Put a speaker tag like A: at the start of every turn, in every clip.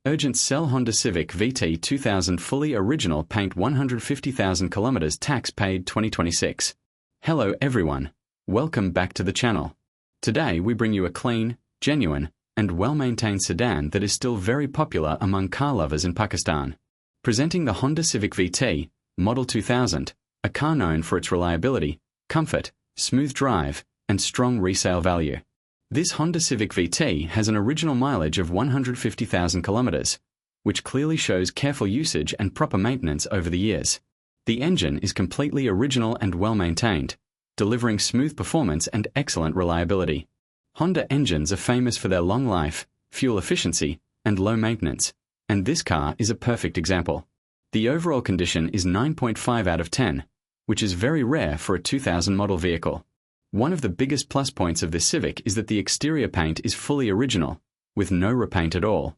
A: Urgent sell Honda Civic VTi 2000 fully original paint 150,000 kilometers tax paid 2026. Hello everyone. Welcome back to the channel. Today we bring you a clean, genuine, and well-maintained sedan that is still very popular among car lovers in Pakistan. Presenting the Honda Civic VTi, Model 2000, a car known for its reliability, comfort, smooth drive, and strong resale value. This Honda Civic VTi has an original mileage of 150,000 kilometers, which clearly shows careful usage and proper maintenance over the years. The engine is completely original and well-maintained, delivering smooth performance and excellent reliability. Honda engines are famous for their long life, fuel efficiency, and low maintenance, and this car is a perfect example. The overall condition is 9.5 out of 10, which is very rare for a 2000 model vehicle. One of the biggest plus points of this Civic is that the exterior paint is fully original, with no repaint at all.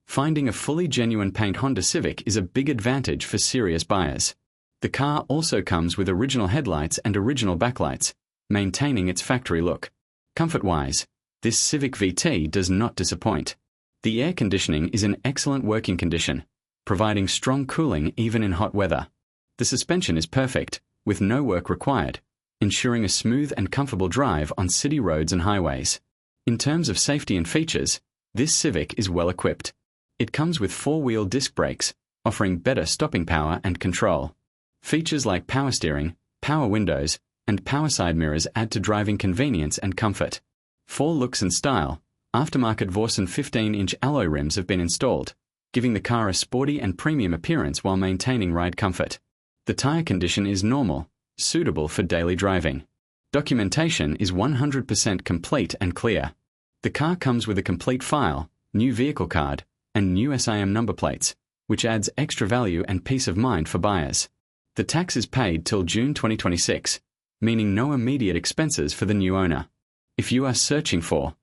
A: Finding a fully genuine paint Honda Civic is a big advantage for serious buyers. The car also comes with original headlights and original backlights, maintaining its factory look. Comfort-wise, this Civic VTi does not disappoint. The air conditioning is in excellent working condition, providing strong cooling even in hot weather. The suspension is perfect, with no work required, ensuring a smooth and comfortable drive on city roads and highways. In terms of safety and features, this Civic is well equipped. It comes with four-wheel disc brakes, offering better stopping power and control. Features like power steering, power windows, and power side mirrors add to driving convenience and comfort. For looks and style, aftermarket Vossen 15-inch alloy rims have been installed, giving the car a sporty and premium appearance while maintaining ride comfort. The tire condition is normal, suitable for daily driving. Documentation is 100% complete and clear. The car comes with a complete file, new vehicle card, and new SIM number plates, which adds extra value and peace of mind for buyers. The tax is paid till June 2026, meaning no immediate expenses for the new owner. If you are searching for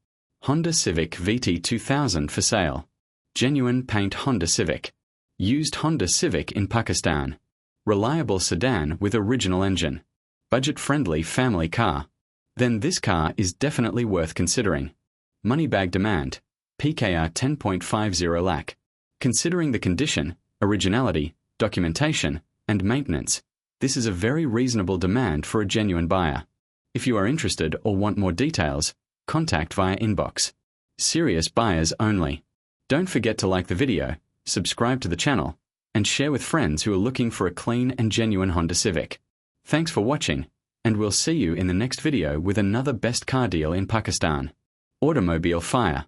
A: Honda Civic VTi 2000 for sale, genuine paint Honda Civic, used Honda Civic in Pakistan, reliable sedan with original engine, budget-friendly family car, then this car is definitely worth considering. Money bag demand, PKR 10.50 lakh. Considering the condition, originality, documentation, and maintenance, this is a very reasonable demand for a genuine buyer. If you are interested or want more details, contact via inbox. Serious buyers only. Don't forget to like the video, subscribe to the channel, and share with friends who are looking for a clean and genuine Honda Civic. Thanks for watching, and we'll see you in the next video with another best car deal in Pakistan. Automobile Fire.